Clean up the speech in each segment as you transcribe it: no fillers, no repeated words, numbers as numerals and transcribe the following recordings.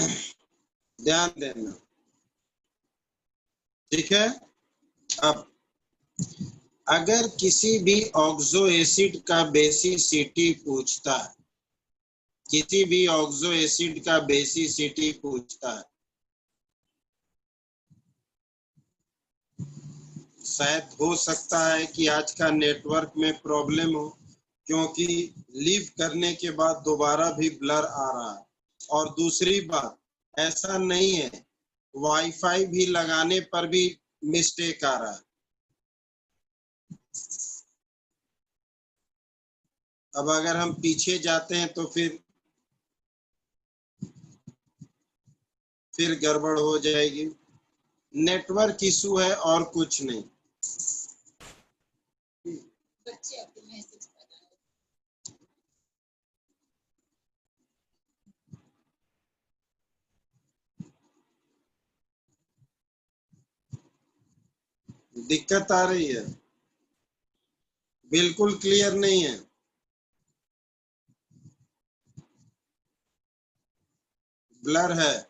ध्यान देना, ठीक है। अब अगर किसी भी ऑक्सो एसिड का बेसिसिटी पूछता है, किसी भी ऑक्सो एसिड का बेसिसिटी पूछता है, शायद हो सकता है कि आज का नेटवर्क में प्रॉब्लम हो, क्योंकि लीव करने के बाद दोबारा भी ब्लर आ रहा है। और दूसरी बात, ऐसा नहीं है, वाईफाई भी लगाने पर भी मिस्टेक आ रहा है। अब अगर हम पीछे जाते हैं तो फिर गड़बड़ हो जाएगी। नेटवर्क इशू है और कुछ नहीं। दिक्कत आ रही है, बिल्कुल क्लियर नहीं है। ब्लर है।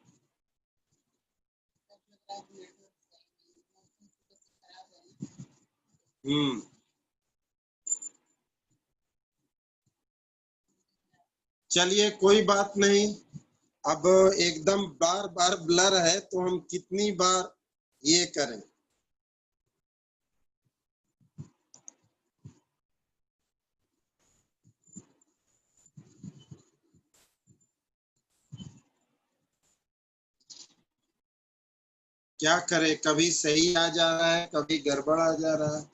चलिए कोई बात नहीं। अब एकदम बार बार ब्लर है तो हम कितनी बार ये करें। क्या करें, कभी सही आ जा रहा है, कभी गड़बड़ आ जा रहा है।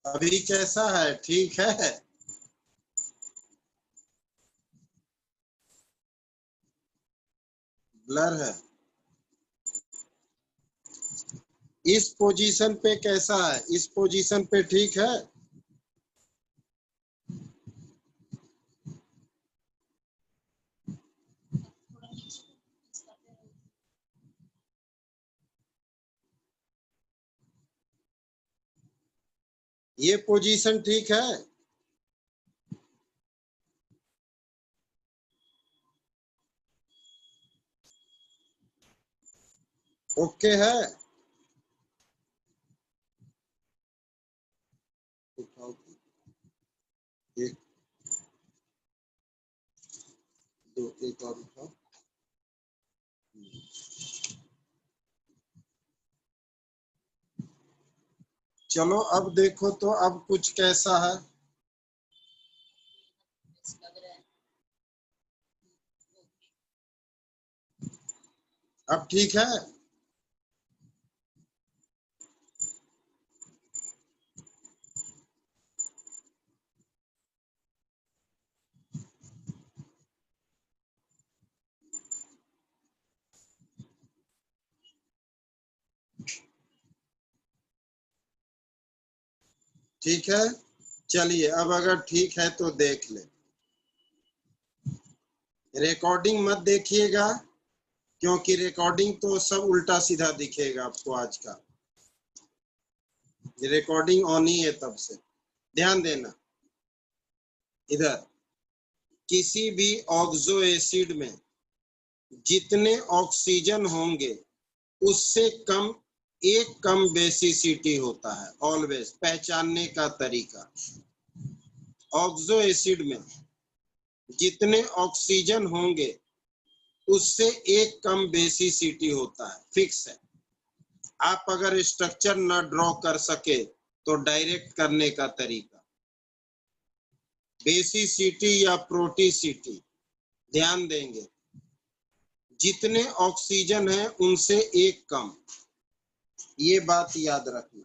अभी कैसा है, ठीक है? ब्लर है। इस पोजीशन पे कैसा है, इस पोजीशन पे ठीक है? ये पोजीशन ठीक है? ओके है? एक दो, एक और उठाओ। चलो अब देखो तो अब कुछ कैसा है। अब ठीक है? ठीक है, चलिए अब अगर ठीक है तो देख ले। रिकॉर्डिंग मत देखिएगा, क्योंकि रिकॉर्डिंग तो सब उल्टा सीधा दिखेगा आपको आज का। रिकॉर्डिंग ऑन ही है तब से। ध्यान देना, इधर किसी भी ऑक्सो एसिड में जितने ऑक्सीजन होंगे उससे कम एक कम बेसिसिटी होता है। ऑलवेज पहचानने का तरीका, ऑक्सो एसिड में जितने ऑक्सीजन होंगे उससे एक कम बेसिसिटी होता है, फिक्स है। आप अगर स्ट्रक्चर न ड्रॉ कर सके तो डायरेक्ट करने का तरीका, बेसिसिटी या प्रोटीसिटी, ध्यान देंगे जितने ऑक्सीजन है उनसे एक कम, ये बात याद रखना।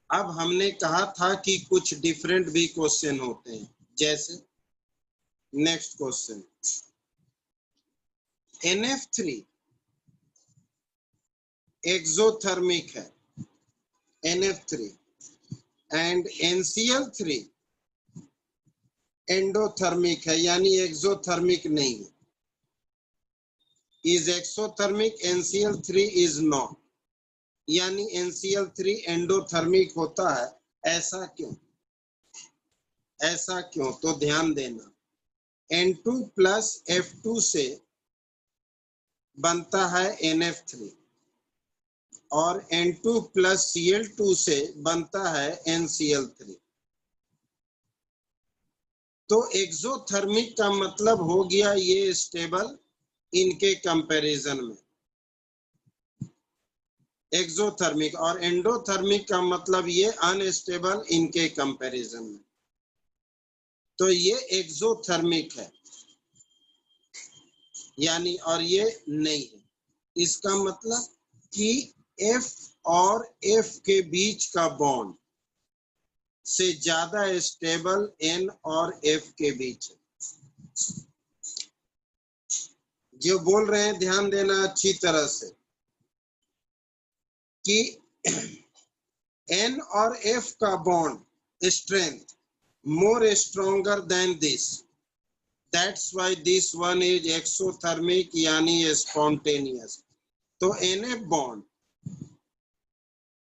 अब हमने कहा था कि कुछ डिफरेंट भी क्वेश्चन होते हैं, जैसे नेक्स्ट क्वेश्चन, NF3 एक्सोथर्मिक है, NF3, एंड NCl3 एंडोथर्मिक है, यानी एक्सोथर्मिक नहीं है। Is exothermic, NCl3 is not. यानी NCl3 एंडोथर्मिक होता है। ऐसा क्यों? ऐसा क्यों? तो ध्यान देना, N2 प्लस F2 से बनता है NF3 और N2 प्लस Cl2 से बनता है NCl3। तो एक्सोथर्मिक का मतलब हो गया ये स्टेबल इनके कंपैरिजन में, एक्सोथर्मिक, और एंडोथर्मिक का मतलब ये अनस्टेबल इनके कंपैरिजन में। तो ये एक्सोथर्मिक है यानी, और ये नहीं है। इसका मतलब कि F और F के बीच का बॉन्ड से ज्यादा स्टेबल N और F के बीच है। जो बोल रहे हैं ध्यान देना अच्छी तरह से कि N और F का bond strength more stronger than this, that's why this one is exothermic यानी spontaneous। तो NF bond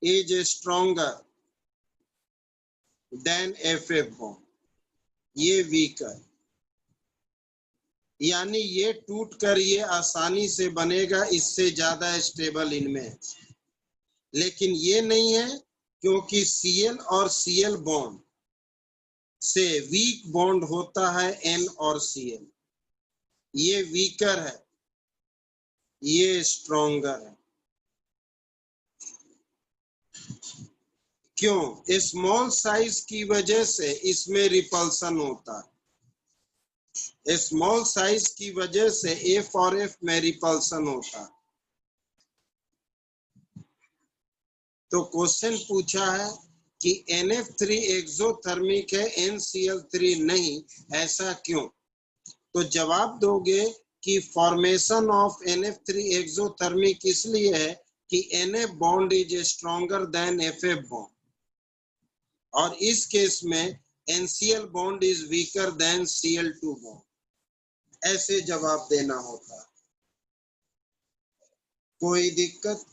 is stronger than FF bond, ये weaker, यानी ये टूट कर ये आसानी से बनेगा, इससे ज्यादा स्टेबल इनमें है। लेकिन ये नहीं है क्योंकि Cl और Cl बॉन्ड से वीक बॉन्ड होता है N और Cl, ये वीकर है, ये स्ट्रॉन्गर है। क्यों? स्मॉल साइज की वजह से इसमें रिपल्सन होता है, स्मॉल साइज की वजह से F और F में रिपल्सन होता है। तो क्वेश्चन पूछा है कि NF3 एक्सोथर्मिक है, NCl3 नहीं, ऐसा क्यों? तो जवाब दोगे कि फॉर्मेशन ऑफ NF3 एक्सोथर्मिक इसलिए है कि NF bond is stronger than FF bond, और इस केस में NCl bond is weaker then Cl2 bond. ऐसे जवाब देना होता है। कोई दिक्कत?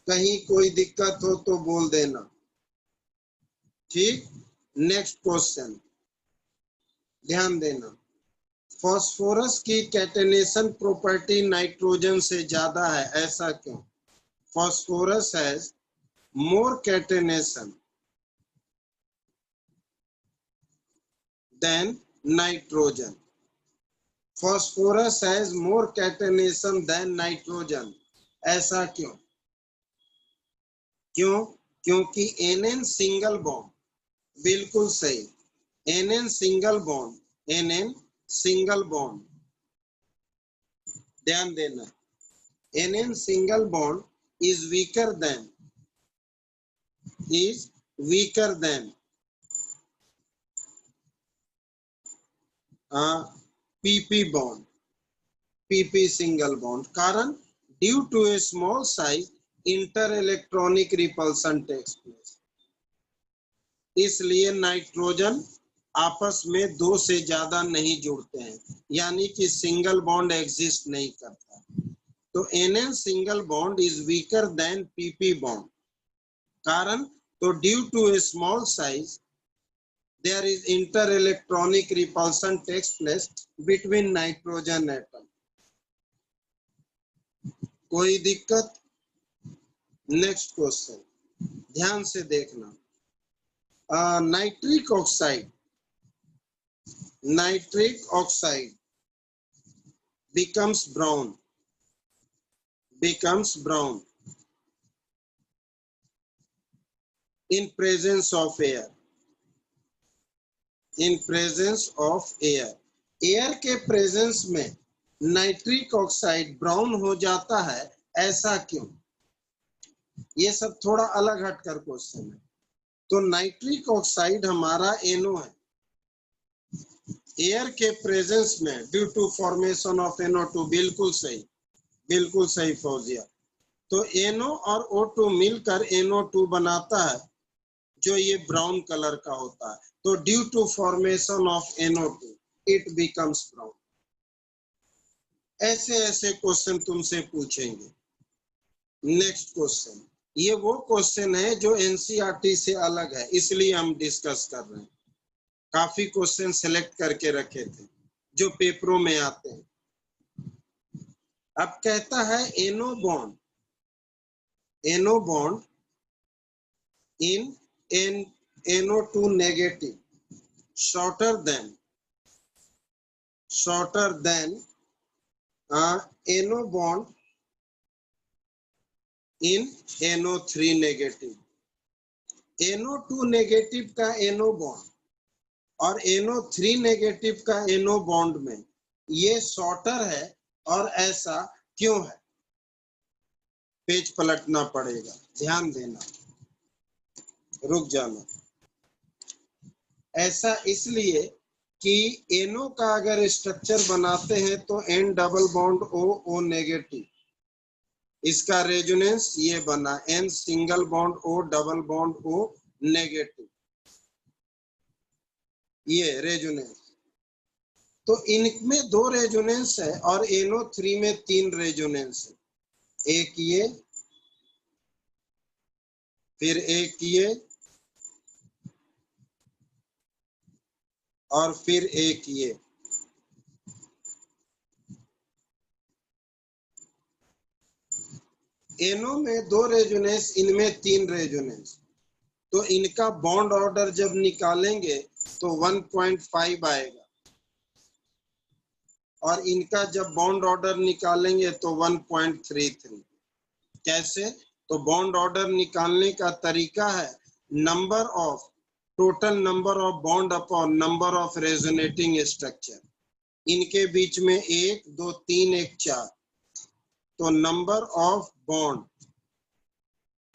कहीं कोई दिक्कत हो तो बोल देना, ठीक। नेक्स्ट क्वेश्चन ध्यान देना, फास्फोरस की कैटेनेशन प्रॉपर्टी नाइट्रोजन से ज्यादा है, ऐसा क्यों? Phosphorus has more catenation than nitrogen, phosphorus has more catenation than nitrogen, ऐसा क्यों? क्यों? क्योंकि NN सिंगल बॉन्ड, बिल्कुल सही, NN single bond, NN single bond, ध्यान देना, NN single bond is weaker than PP bond, PP single bond। कारण due to a small size inter-electronic repulsion takes place, इसलिए नाइट्रोजन आपस में दो से ज्यादा नहीं जुड़ते हैं, यानी कि सिंगल बॉन्ड एग्जिस्ट नहीं करता। तो NN single bond is weaker than PP bond. कारण तो due to a small size there is inter-electronic repulsion takes place between nitrogen atom। कोई दिक्कत? नेक्स्ट क्वेश्चन ध्यान से देखना, nitric oxide becomes brown in presence of air, air के presence में nitric oxide brown हो जाता है, ऐसा क्यों? ये सब थोड़ा अलग हटकर क्वेश्चन है। तो नाइट्रिक ऑक्साइड हमारा NO है, एयर के प्रेजेंस में due to formation of NO2, बिल्कुल सही फौजिया। तो NO और O2 मिलकर NO2 बनाता है, जो ये ब्राउन कलर का होता है। तो due to formation of NO2 it becomes brown. ऐसे क्वेश्चन तुमसे पूछेंगे। नेक्स्ट क्वेश्चन, ये वो क्वेश्चन है जो एनसीईआरटी से अलग है, इसलिए हम डिस्कस कर रहे हैं। काफी क्वेश्चन सिलेक्ट करके रखे थे जो पेपरों में आते हैं। अब कहता है N O bond in NO2 negative shorter than NO bond in NO3 negative. NO2 negative का NO बॉन्ड और NO3 नेगेटिव का NO बॉन्ड में ये शॉर्टर है, और ऐसा क्यों है? पेज पलटना पड़ेगा, ध्यान देना, रुक जाना। ऐसा इसलिए कि NO का अगर स्ट्रक्चर बनाते हैं तो N double bond O negative, इसका रेजोनेंस ये बना N single bond O double bond O negative, ये रेजोनेंस। तो इनमें 2 रेजोनेंस है और NO3 में 3 रेजोनेंस है, एक ये, फिर एक ये, और फिर एक ये। NO में 2 रेजोनेंस, इनमें 3 रेजोनेंस, तो इनका बॉन्ड ऑर्डर जब निकालेंगे तो 1.5 आएगा, और इनका जब बॉन्ड ऑर्डर निकालेंगे तो 1.33। कैसे? तो बॉन्ड ऑर्डर निकालने का तरीका है total number of bond upon number of resonating structure. इनके बीच में 1 2 3 1 4, तो number of bond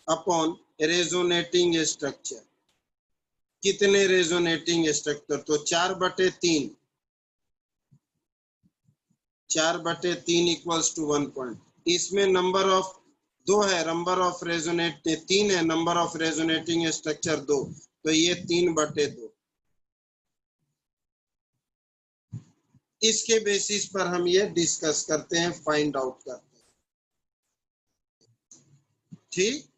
upon resonating structure. कितने रेजोनेटिंग स्ट्रक्चर? तो 4/3, 4/3 इक्वल्स टू 1 पॉइंट। इसमें नंबर ऑफ 2 है, नंबर ऑफ रेजोनेट 3 है, नंबर ऑफ रेजोनेटिंग स्ट्रक्चर 2, तो ये 3/2। इसके बेसिस पर हम ये डिस्कस करते हैं, फाइंड आउट करते हैं। ठीक,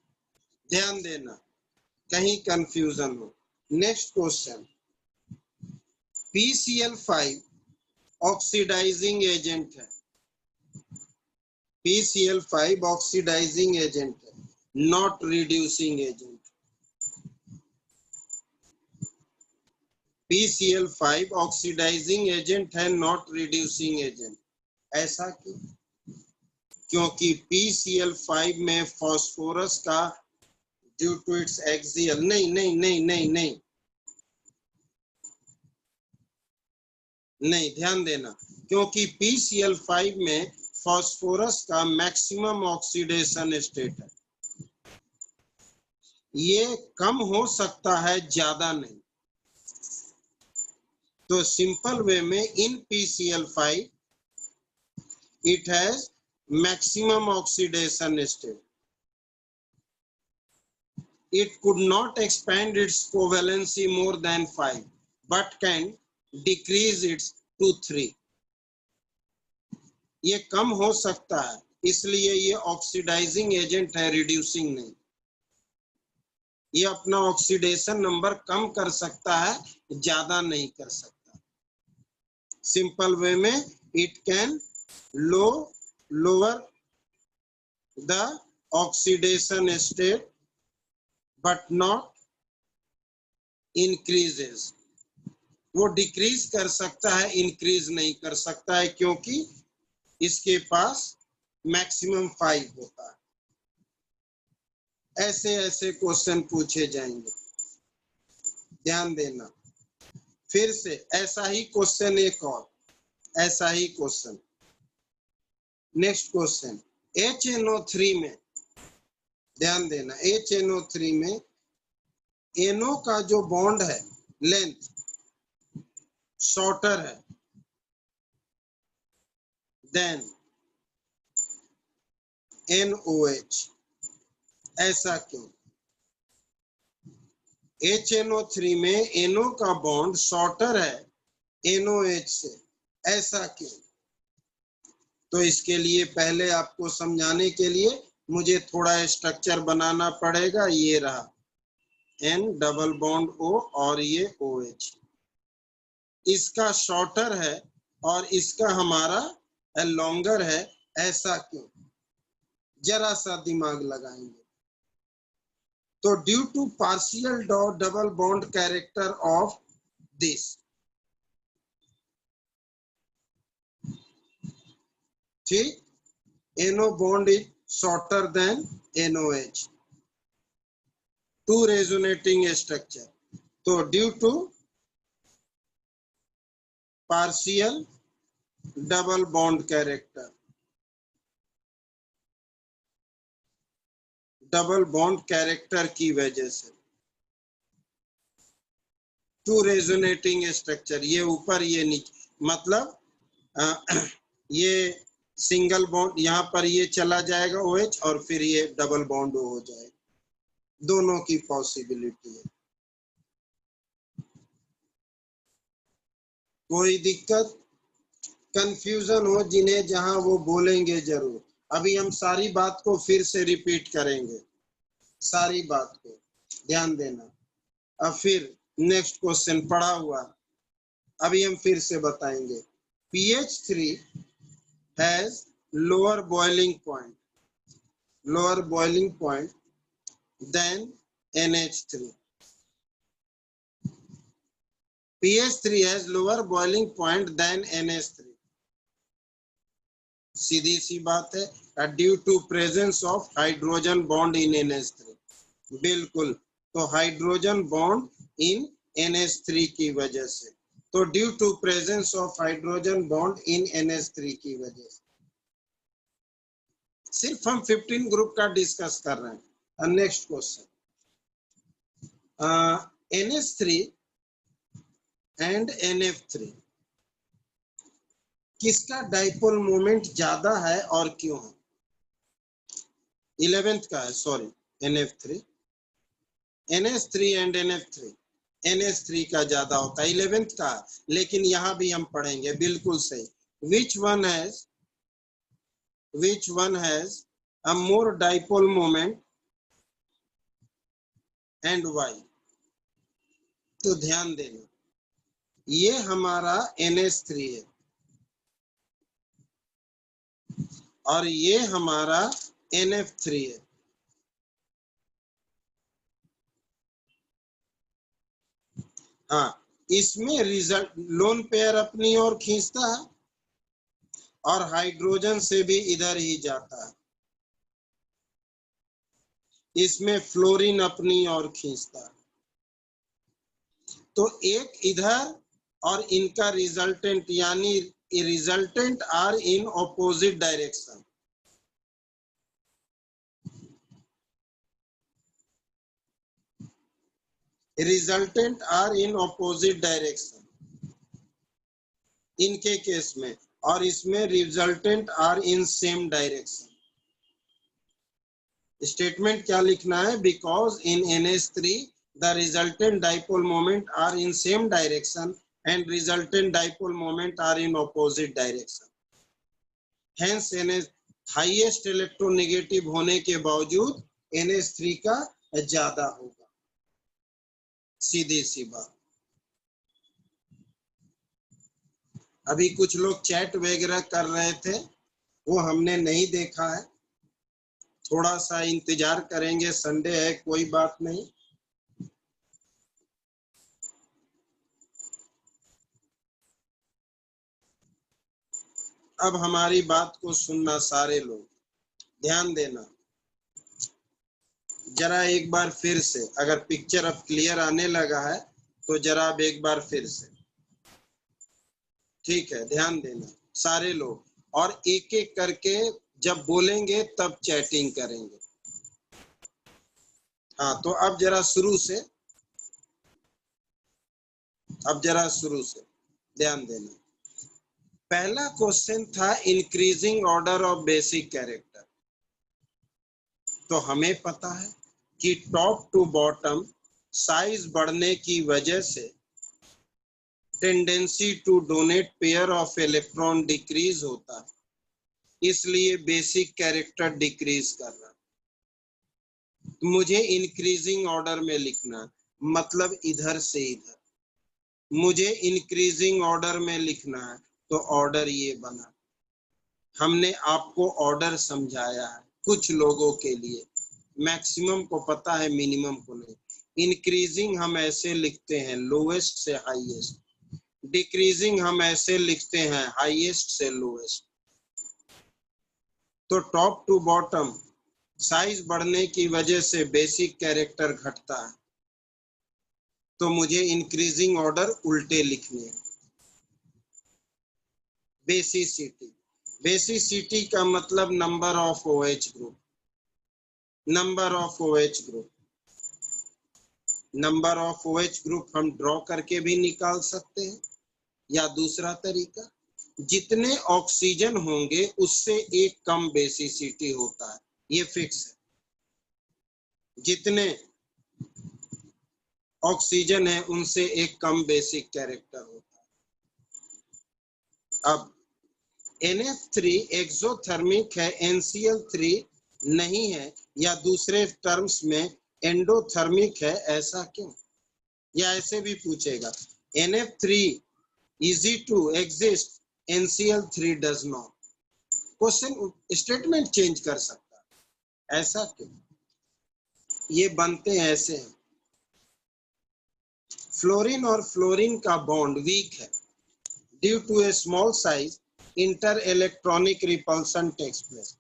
ध्यान देना, कहीं कंफ्यूजन हो। Next question, PCl5 oxidising agent है, PCl5 ऑक्सीडाइजिंग एजेंट है, not reducing agent. PCl5 oxidising agent है, नॉट रिड्यूसिंग एजेंट। ऐसा क्यों? क्योंकि PCl5 में फास्फोरस का ड्यू टू इट्स एक्सियल, नहीं, ध्यान देना, क्योंकि PCl5 में फास्फोरस का मैक्सिमम ऑक्सीडेशन स्टेट है। ये कम हो सकता है, ज्यादा नहीं। तो सिंपल वे में इन PCl5 it has maximum oxidation state. It could not expand its covalency more than 5, but can decrease it to 3. ये कम हो सकता है, इसलिए ये ऑक्सीडाइजिंग एजेंट है, रिड्यूसिंग नहीं। ये अपना ऑक्सीडेशन नंबर कम कर सकता है, ज्यादा नहीं कर सकता। सिंपल वे में it can lower the oxidation state but not increases. वो डिक्रीज कर सकता है, इंक्रीज नहीं कर सकता है, क्योंकि इसके पास मैक्सिमम 5 होता है। ऐसे क्वेश्चन पूछे जाएंगे, ध्यान देना। फिर से ऐसा ही क्वेश्चन, एक और ऐसा ही क्वेश्चन। नेक्स्ट क्वेश्चन, HNO3 में ध्यान देना, HNO3 में NO का जो बॉन्ड है, लेंथ शॉर्टर है देन NOH। ऐसा क्यों? HNO3 में NO का बॉन्ड शॉर्टर है NOH से, ऐसा क्यों? तो इसके लिए पहले आपको समझाने के लिए मुझे थोड़ा स्ट्रक्चर बनाना पड़ेगा। ये रहा N डबल बॉन्ड O और ये OH। इसका शॉर्टर है और इसका हमारा लॉन्गर है। ऐसा क्यों? जरा सा दिमाग लगाएंगे तो due to partial double bond character of this, ठीक, NO bond is shorter than NOH, two resonating structure. तो due to partial double bond character, double bond character की वजह से टू रेजोनेटिंग स्ट्रक्चर, ये ऊपर ये नीचे, मतलब ये सिंगल बॉन्ड, यहाँ पर ये चला जाएगा OH और फिर ये डबल बॉन्ड हो जाएगा। दोनों की पॉसिबिलिटी है। कोई दिक्कत, कंफ्यूजन हो जिन्हें, जहां वो बोलेंगे जरूर। अभी हम सारी बात को फिर से रिपीट करेंगे, सारी बात को ध्यान देना। अब फिर नेक्स्ट क्वेश्चन पढ़ा हुआ, अभी हम फिर से बताएंगे। pH3 has lower boiling point than NH3. pH3 has lower boiling point than NH3. सीधी सी बात है, due to presence of hydrogen bond in NH3। बिल्कुल, तो हाइड्रोजन बॉन्ड इन NH3 की वजह से, तो due to presence of hydrogen bond in NH3 की वजह से। सिर्फ हम 15 ग्रुप का डिस्कस कर रहे हैं। Next question, NH3 and NF3 किसका डाइपोल मोमेंट ज्यादा है और क्यों है? 11th का है, sorry, NF3, NH3 and NF3, NH3 का ज्यादा होता है, 11th का, लेकिन यहां भी हम पढ़ेंगे। बिल्कुल सही। Which one has a more dipole moment and why? तो ध्यान देना, ये हमारा NH3 है और ये हमारा NF3 है। हाँ, इसमें रिजल्ट लोन पेयर अपनी ओर खींचता है और हाइड्रोजन से भी इधर ही जाता है। इसमें फ्लोरीन अपनी ओर खींचता है। तो एक इधर और इनका रिजल्टेंट, यानी resultant are in opposite direction. Resultant are in opposite direction इनके केस में, और इसमें resultant are in same direction. Statement क्या लिखना है? Because in NH3 the resultant dipole moment are in same direction and resultant dipole moment are in opposite direction. Hence NH highest electronegative होने के बावजूद NH3 का ज्यादा होगा। सीधी सी बात। अभी कुछ लोग चैट वगैरह कर रहे थे, वो हमने नहीं देखा है। थोड़ा सा इंतजार करेंगे, संडे है, कोई बात नहीं। अब हमारी बात को सुनना सारे लोग, ध्यान देना जरा एक बार फिर से। अगर पिक्चर अब क्लियर आने लगा है तो जरा अब एक बार फिर से, ठीक है? ध्यान देना सारे लोग, और एक एक करके जब बोलेंगे तब चैटिंग करेंगे। हाँ, तो अब जरा शुरू से, ध्यान देना। पहला क्वेश्चन था increasing order of basic character. तो हमें पता है कि टॉप टू बॉटम साइज बढ़ने की वजह से tendency to donate pair of electron decrease होता है, इसलिए बेसिक कैरेक्टर डिक्रीज कर रहा है। मुझे इंक्रीजिंग ऑर्डर में लिखना, मतलब इधर से इधर। मुझे इंक्रीजिंग ऑर्डर में लिखना है तो ऑर्डर ये बना। हमने आपको ऑर्डर समझाया है कुछ लोगों के लिए, मैक्सिमम को पता है, मिनिमम को नहीं। इंक्रीजिंग हम ऐसे लिखते हैं लोएस्ट से हाईएस्ट, डिक्रीजिंग हम ऐसे लिखते हैं हाईएस्ट से लोएस्ट। तो टॉप टू बॉटम साइज बढ़ने की वजह से बेसिक कैरेक्टर घटता है, तो मुझे इंक्रीजिंग ऑर्डर उल्टे लिखने हैं। बेसिसिटी, बेसिसिटी का मतलब number of OH group, number of OH group. Number of OH group हम ड्रॉ करके भी निकाल सकते हैं, या दूसरा तरीका, जितने ऑक्सीजन होंगे उससे एक कम बेसिसिटी होता है, ये फिक्स है। जितने ऑक्सीजन है उनसे एक कम बेसिक कैरेक्टर होता है। अब NF3 एक्सोथर्मिक है, NCl3 नहीं है, या दूसरे टर्म्स में एंडोथर्मिक है, ऐसा क्यों? या ऐसे भी पूछेगा, NF3 easy to exist, NCl3 does not। Question statement change कर सकता है, ऐसा क्यों? ये बनते हैं ऐसे हैं। फ्लोरीन और फ्लोरीन का बॉन्ड वीक है, due to a small size inter electronic repulsion takes place.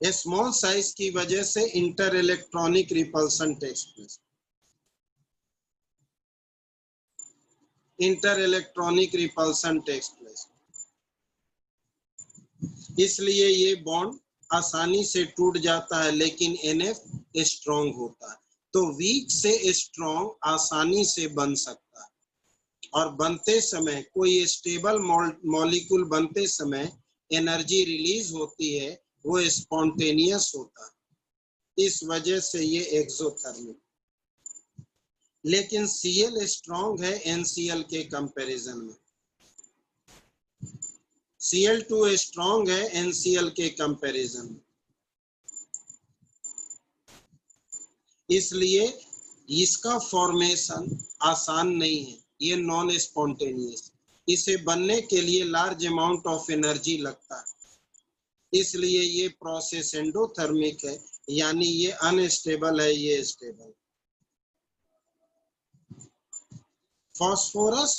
A small size की वजह से inter electronic repulsion takes place. Inter electronic repulsion takes place, इसलिए ये बॉन्ड आसानी से टूट जाता है, लेकिन NF स्ट्रॉन्ग होता है। तो वीक से स्ट्रॉन्ग आसानी से बन सकता है, और बनते समय कोई स्टेबल मॉलिक्यूल बनते समय एनर्जी रिलीज होती है, वो स्पॉन्टेनियस होता है, इस वजह से ये एक्सोथर्मिक। लेकिन Cl स्ट्रॉन्ग है NCl के कंपैरिजन में, Cl2 स्ट्रॉन्ग है NCl के कंपैरिजन में, इसलिए इसका फॉर्मेशन आसान नहीं है, ये नॉन स्पॉन्टेनियस। इसे बनने के लिए लार्ज अमाउंट ऑफ एनर्जी लगता है, इसलिए ये प्रोसेस एंडोथर्मिक है, यानी ये अनस्टेबल है, ये stable. Phosphorus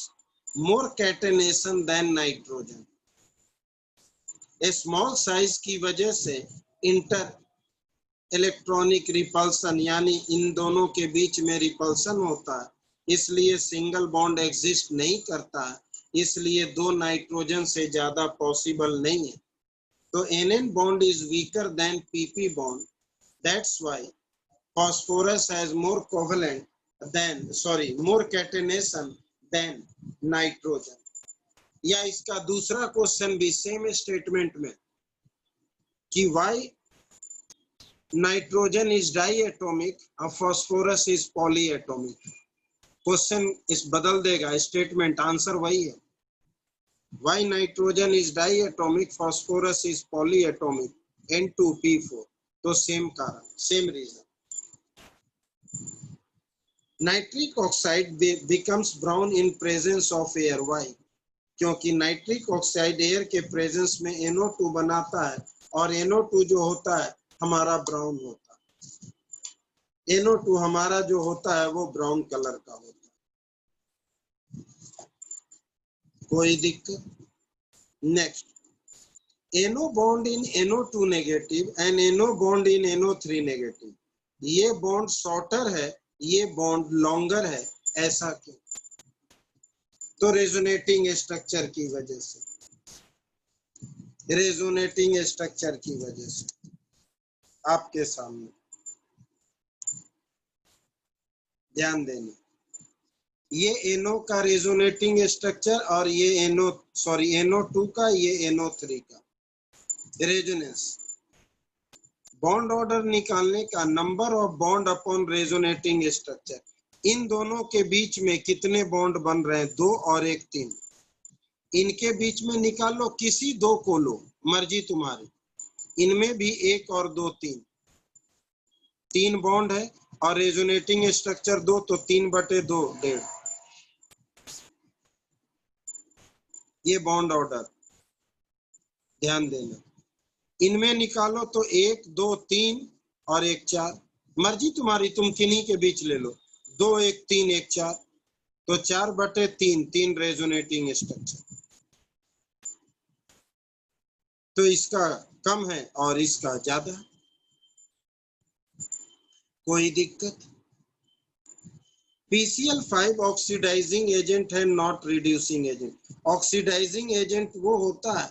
more catenation than nitrogen, small size की वजह से इंटर इलेक्ट्रॉनिक रिपल्सन, यानी इन दोनों के बीच में रिपल्सन होता है, इसलिए सिंगल बॉन्ड एग्जिस्ट नहीं करता है, इसलिए दो नाइट्रोजन से ज्यादा पॉसिबल नहीं है। तो NN bond is weaker than PP bond, that's why phosphorus has more covalent than, more catenation than nitrogen। या इसका दूसरा क्वेश्चन भी सेम स्टेटमेंट में कि why nitrogen is diatomic और phosphorus is polyatomic। क्वेश्चन इस बदल देगा, स्टेटमेंट आंसर वही है। Why nitrogen is diatomic, phosphorus is polyatomic, N2P4। तो सेम कारण, same reason. Nitric oxide becomes brown in presence of air, why? क्योंकि नाइट्रिक ऑक्साइड एयर के प्रेजेंस में NO2 बनाता है, और NO2 जो होता है हमारा ब्राउन होता है। NO2 हमारा जो होता है वो ब्राउन कलर का होता है। कोई दिक्कत? Next, NO bond in NO2 negative and NO bond in NO3 negative। ये बॉन्ड शॉर्टर है, ये बॉन्ड लॉन्गर है, ऐसा क्यों? तो रेजोनेटिंग स्ट्रक्चर की वजह से, रेजोनेटिंग स्ट्रक्चर की वजह से। आपके सामने ध्यान देना, ये NO का रेजोनेटिंग स्ट्रक्चर, और ये NO2 का, ये NO3 का रेजोनेंस। बॉन्ड ऑर्डर निकालने का, number of bond upon resonating structure, इन दोनों के बीच में कितने बॉन्ड बन रहे हैं, 2 और 1 3। इनके बीच में निकाल लो, किसी दो को लो, मर्जी तुम्हारी। इनमें भी 1 और 2 3, 3 बॉन्ड है और रेजोनेटिंग स्ट्रक्चर 2, तो 3/2 1.5। ये बॉन्ड ऑर्डर ध्यान देना। इनमें निकालो तो 1 2 3 और 1 4, मर्जी तुम्हारी, तुम किन्हीं के बीच ले लो। 2 1 3 1 4, तो 4/3 3 रेजोनेटिंग स्ट्रक्चर। तो इसका कम है और इसका ज्यादा। कोई दिक्कत? PCl5 ऑक्सीडाइजिंग एजेंट है, not reducing agent. Oxidising agent वो होता है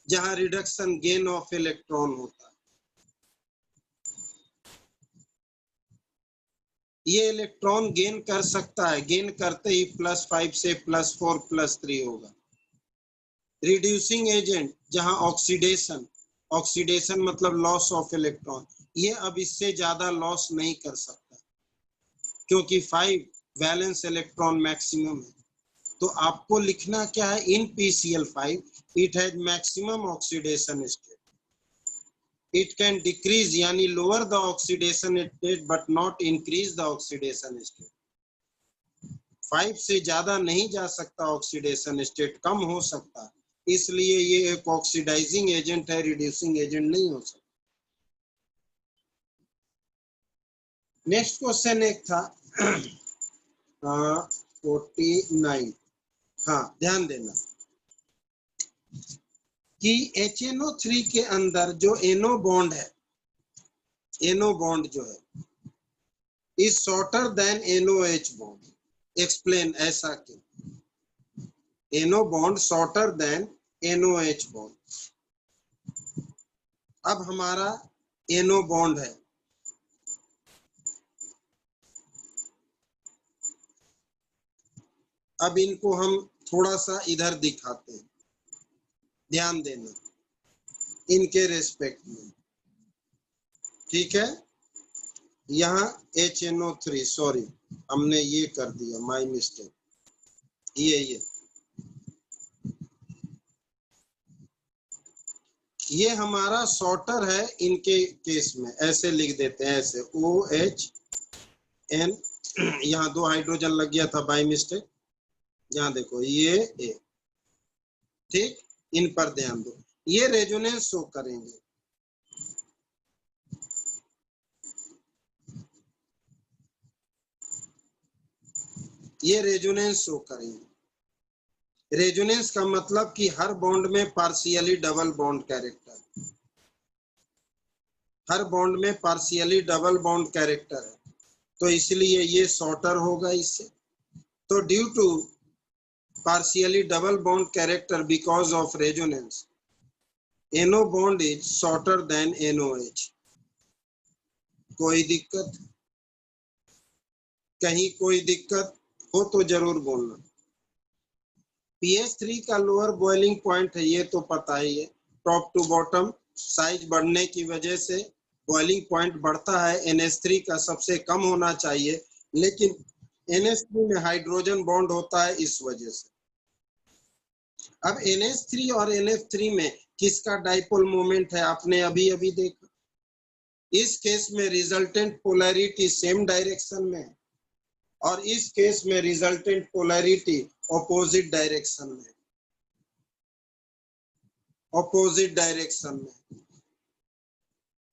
जहां रिडक्शन गेन ऑफ इलेक्ट्रॉन होता है। ये इलेक्ट्रॉन गेन कर सकता है, गेन करते ही +5 से +4 +3 होगा। रिड्यूसिंग एजेंट जहां ऑक्सीडेशन, ऑक्सीडेशन मतलब लॉस ऑफ इलेक्ट्रॉन, ये अब इससे ज्यादा लॉस नहीं कर सकता क्योंकि 5 वैलेंस इलेक्ट्रॉन मैक्सिमम है। तो आपको लिखना क्या है? इन PCl5 it has maximum oxidation state. It can decrease यानी lower the oxidation state but not increase the oxidation state। 5 से ज्यादा नहीं जा सकता, ऑक्सीडेशन स्टेट कम हो सकता, इसलिए ये एक ऑक्सीडाइजिंग एजेंट है, रिड्यूसिंग एजेंट नहीं हो सकता। नेक्स्ट क्वेश्चन एक था 49। हाँ ध्यान देना कि HNO3 के अंदर जो NO बॉन्ड है, NO बॉन्ड जो है is shorter than NOH bond. Explain, ऐसा क्यों? NO bond shorter than NOH bond. अब हमारा NO बॉन्ड है, अब इनको हम थोड़ा सा इधर दिखाते हैं, ध्यान देना इनके रेस्पेक्ट में, ठीक है। यहाँ HNO3, सॉरी हमने ये कर दिया, माय मिस्टेक। ये हमारा शॉर्टर है इनके केस में, ऐसे लिख देते हैं, ऐसे OHN, यहाँ 2 हाइड्रोजन लग गया था बाय मिस्टेक, यहाँ देखो ये A, ठीक। इन पर ध्यान दो, ये रेजोनेंस शो करेंगे। ये रेजोनेंस शो करेंगे। रेजोनेंस का मतलब कि हर बॉन्ड में पार्शियली डबल बॉन्ड कैरेक्टर, हर बॉन्ड में पार्शियली डबल बॉन्ड कैरेक्टर है, तो इसलिए ये शॉर्टर होगा इससे। तो due to partially double bond character because of resonance, NO bond is shorter than NOH। कोई दिक्कत? कहीं कोई दिक्कत हो तो जरूर बोलना। pH3 का लोअर बॉइलिंग पॉइंट है, ये तो पता ही है। टॉप टू बॉटम साइज बढ़ने की वजह से बॉइलिंग पॉइंट बढ़ता है। NH3 का सबसे कम होना चाहिए, लेकिन NH3 में हाइड्रोजन बॉन्ड होता है, इस वजह से। अब NH3 और NF3 में किसका डाइपोल मोमेंट है, आपने अभी अभी देखा। इस केस में रिजल्टेंट पोलैरिटी सेम डायरेक्शन में, और इस केस में रिजल्टेंट पोलैरिटी ऑपोजिट डायरेक्शन में, ऑपोजिट डायरेक्शन में।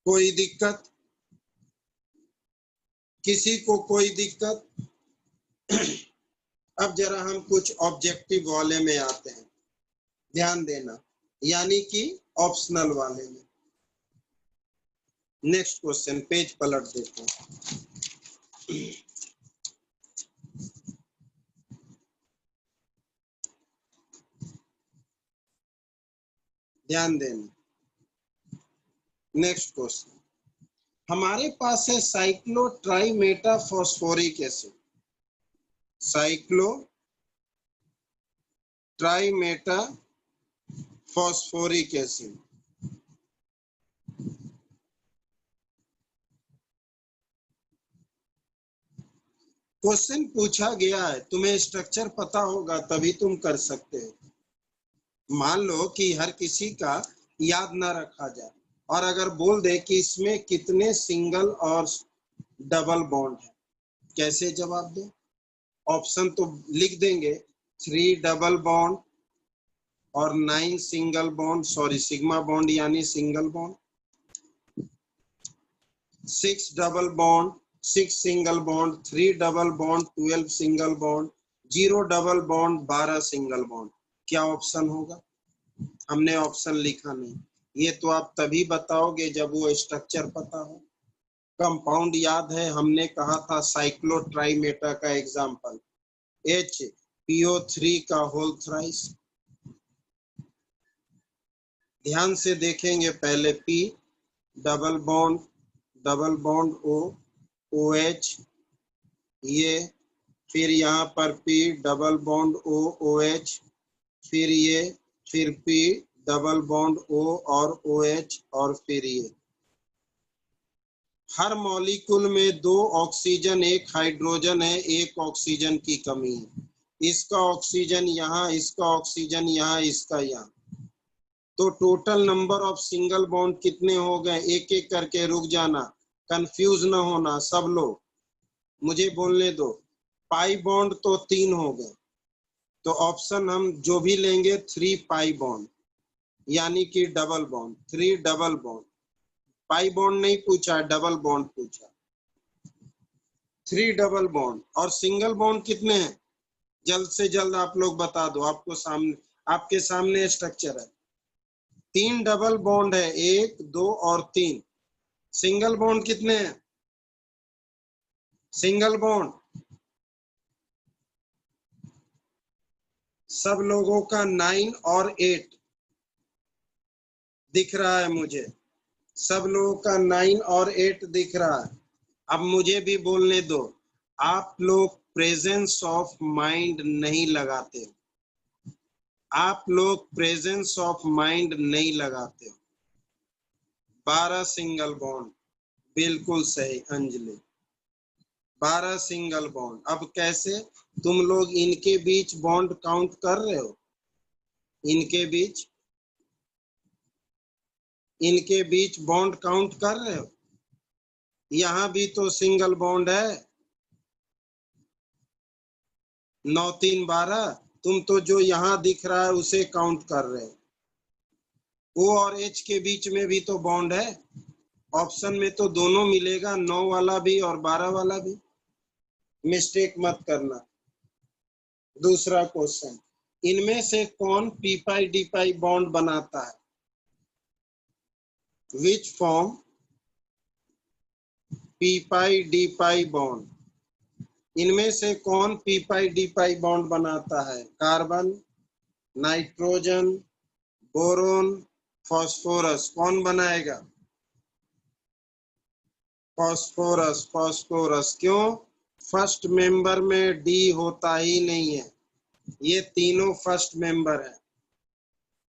कोई दिक्कत? किसी को कोई दिक्कत? अब जरा हम कुछ ऑब्जेक्टिव वाले में आते हैं, ध्यान देना, यानी कि ऑप्शनल वाले में। नेक्स्ट क्वेश्चन, पेज पलट देते हैं। ध्यान देना नेक्स्ट क्वेश्चन, हमारे पास है cyclo trimeta phosphoric acid, cyclo trimeta phosphoric acid. Question पूछा गया है, तुम्हें स्ट्रक्चर पता होगा तभी तुम कर सकते हो। मान लो कि हर किसी का याद ना रखा जाए और अगर बोल दे कि इसमें कितने सिंगल और डबल बॉन्ड है, कैसे जवाब दे? ऑप्शन तो लिख देंगे, 3 डबल बॉन्ड और 9 single bond, sorry sigma bond यानी single bond, 6 double bond, 6 single bond, 3 double bond, 12 single bond, 0 double bond, 12 single bond. क्या ऑप्शन होगा? हमने ऑप्शन लिखा नहीं। ये तो आप तभी बताओगे जब वो स्ट्रक्चर पता हो। कंपाउंड याद है, हमने कहा था साइक्लोट्राइमेटा का एग्जांपल HPO3 का होल थ्राइस। ध्यान से देखेंगे, पहले P double bond O OH, ये फिर यहाँ पर P double bond O OH, फिर ये, फिर P डबल बॉन्ड O और OH, और फिर ये। हर मॉलिक्यूल में 2 ऑक्सीजन 1 हाइड्रोजन है, 1 ऑक्सीजन की कमी है। इसका ऑक्सीजन यहाँ, इसका ऑक्सीजन यहाँ, इसका यहाँ। तो total number of single bond कितने हो गए? एक एक करके, रुक जाना, कंफ्यूज ना होना सब लोग, मुझे बोलने दो। पाई बॉन्ड तो 3 हो गए, तो ऑप्शन हम जो भी लेंगे 3 पाई बॉन्ड, यानी कि double bond, 3 double bond. Pi bond नहीं पूछा, डबल बॉन्ड पूछा। 3 डबल बॉन्ड। और सिंगल बॉन्ड कितने हैं? जल्द से जल्द आप लोग बता दो, आपको सामने, आपके सामने स्ट्रक्चर है। 3 डबल बॉन्ड है, 1 2 और 3। सिंगल बॉन्ड कितने हैं? सिंगल बॉन्ड सब लोगों का 9 और 8 दिख रहा है मुझे, सब लोगों का 9 और 8 दिख रहा है। अब मुझे भी बोलने दो, आप लोग प्रेजेंस ऑफ माइंड नहीं लगाते हो, आप लोग प्रेजेंस ऑफ माइंड नहीं लगाते हो। 12 सिंगल बॉन्ड, बिल्कुल सही अंजलि, 12 सिंगल बॉन्ड। अब कैसे? तुम लोग इनके बीच बॉन्ड काउंट कर रहे हो? इनके बीच बॉन्ड काउंट कर रहे हो? यहाँ भी तो सिंगल बॉन्ड है, 9 3 12। तुम तो जो यहाँ दिख रहा है उसे काउंट कर रहे हो। O और H के बीच में भी तो बॉन्ड है, ऑप्शन में तो दोनों मिलेगा, 9 वाला भी और 12 वाला भी, मिस्टेक मत करना। दूसरा क्वेश्चन, इनमें से कौन पी पाई डी पाई बॉन्ड बनाता है? Which form P pi D pi bond? इनमें से कौन पी पाई डी पाई बॉन्ड बनाता है? Carbon, nitrogen, boron, phosphorus. कौन बनाएगा? Phosphorus, phosphorus. क्यों? फर्स्ट मेंबर में डी होता ही नहीं है, ये तीनों फर्स्ट मेंबर है,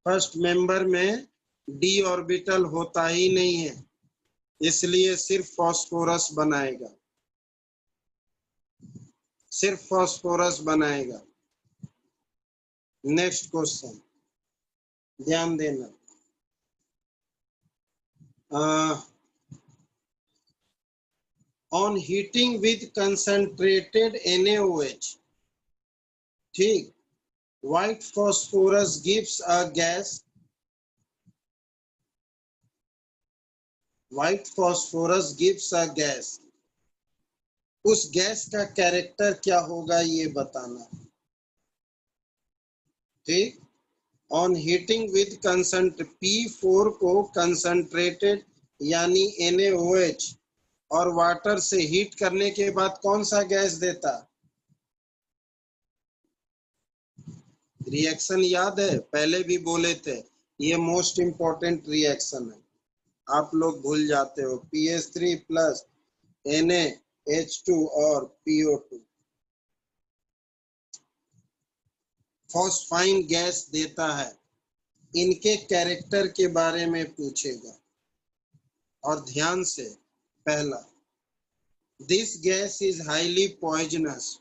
फर्स्ट मेंबर में डी ऑर्बिटल होता ही नहीं है, इसलिए सिर्फ फास्फोरस बनाएगा, सिर्फ फास्फोरस बनाएगा। नेक्स्ट क्वेश्चन ध्यान देना, on heating with concentrated NaOH, ठीक, white phosphorus gives a gas, white phosphorus gives a gas, उस गैस का कैरेक्टर क्या होगा ये बताना, ठीक। ऑन हीटिंग विद P4 को कंसंट्रेटेड यानी NaOH और वाटर से हीट करने के बाद कौन सा गैस देता? रिएक्शन याद है, पहले भी बोले थे, ये मोस्ट इंपॉर्टेंट रिएक्शन है, आप लोग भूल जाते हो। PH3 प्लस NaH2 और PO2 फॉस्फाइन गैस देता है। इनके कैरेक्टर के बारे में पूछेगा, और ध्यान से, पहला, this gas is highly poisonous.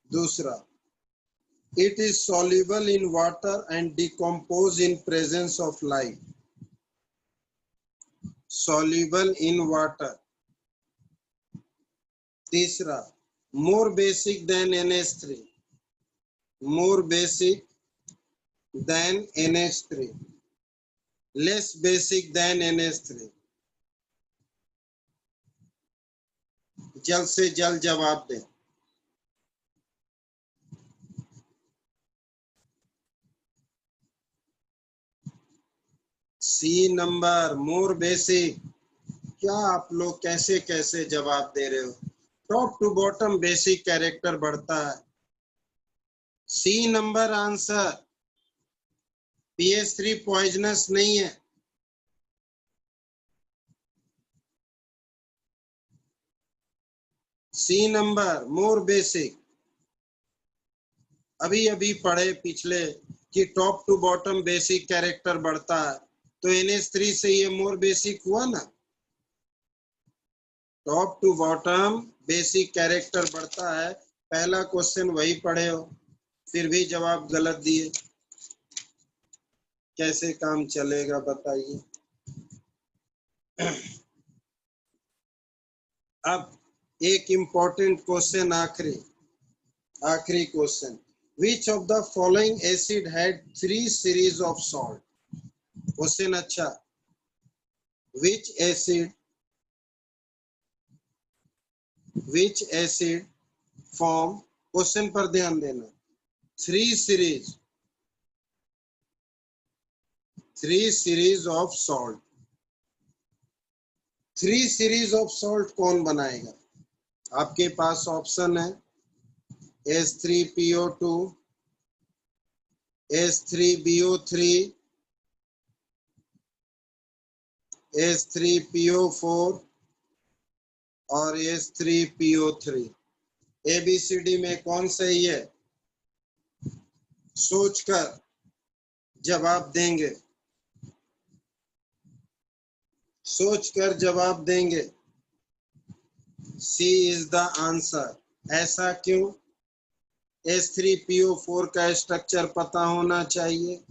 दूसरा, It is soluble in water and decompose in presence of light. Soluble in water. तीसरा, more basic than NH3. More basic than NH3. Less basic than NH3. जल्द से जल्द जवाब दें। C number, more basic. क्या आप लोग कैसे कैसे जवाब दे रहे हो? Top to bottom basic character बढ़ता है। C number answer. pH3 poisonous नहीं है। C number, more basic. अभी अभी पढ़े पिछले कि top to bottom basic character बढ़ता है, तो NH3 से ये मोर बेसिक हुआ ना। Top to bottom basic character बढ़ता है। पहला क्वेश्चन वही पढ़े हो, फिर भी जवाब गलत दिए। कैसे काम चलेगा बताइए। अब एक इंपॉर्टेंट क्वेश्चन, आखिरी question. Which of the following acid had 3 series of salt? Question अच्छा। Which acid form, क्वेश्चन पर ध्यान देना, 3 series of salt। 3 series of salt कौन बनाएगा? आपके पास ऑप्शन है H3PO2, H3BO3, H3PO4 और H3PO3। ABCD में कौन सही है? सोचकर जवाब देंगे, सोचकर जवाब देंगे। C is the answer. ऐसा क्यों? H3PO4 का स्ट्रक्चर पता होना चाहिए।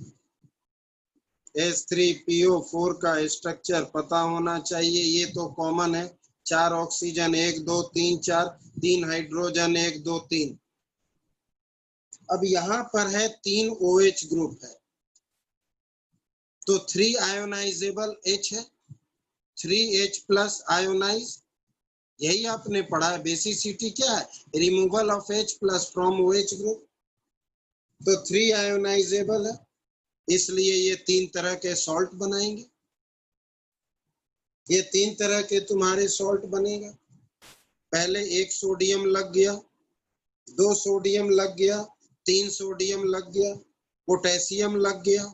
H3PO4 का स्ट्रक्चर पता होना चाहिए। ये तो कॉमन है, 4 ऑक्सीजन 1 2 3 4, 3 हाइड्रोजन 1 2 3। अब यहाँ पर है 3 OH ग्रुप है, तो 3 आयोनाइजेबल H है, 3H+ आयोनाइज। यही आपने पढ़ा है। बेसिसिटी क्या है? Removal of H+ from OH group. तो 3 आयोनाइजेबल है, इसलिए ये 3 तरह के सॉल्ट बनाएंगे। ये 3 तरह के तुम्हारे सॉल्ट बनेगा। पहले 1 सोडियम लग गया, 2 सोडियम लग गया, 3 सोडियम लग गया, पोटेशियम लग गया,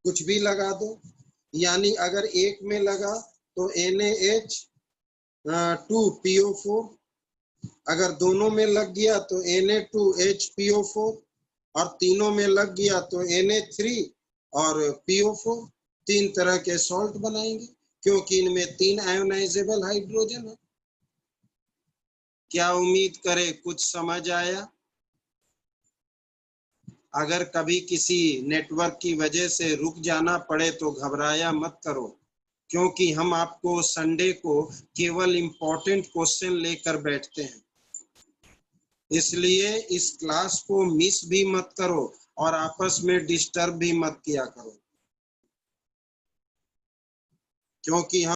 कुछ भी लगा दो। यानी अगर एक में लगा तो NaH2PO4, अगर दोनों में लग गया तो Na2HPO4, और तीनों में लग गया तो Na3 और PO4। 3 तरह के सॉल्ट बनाएंगे, क्योंकि इनमें 3 आयोनाइजेबल हाइड्रोजन है। क्या उम्मीद करें कुछ समझ आया? अगर कभी किसी नेटवर्क की वजह से रुक जाना पड़े तो घबराया मत करो, क्योंकि हम आपको संडे को केवल इम्पोर्टेंट क्वेश्चन लेकर बैठते हैं। इसलिए इस क्लास को मिस भी मत करो और आपस में डिस्टर्ब भी मत किया करो, क्योंकि हम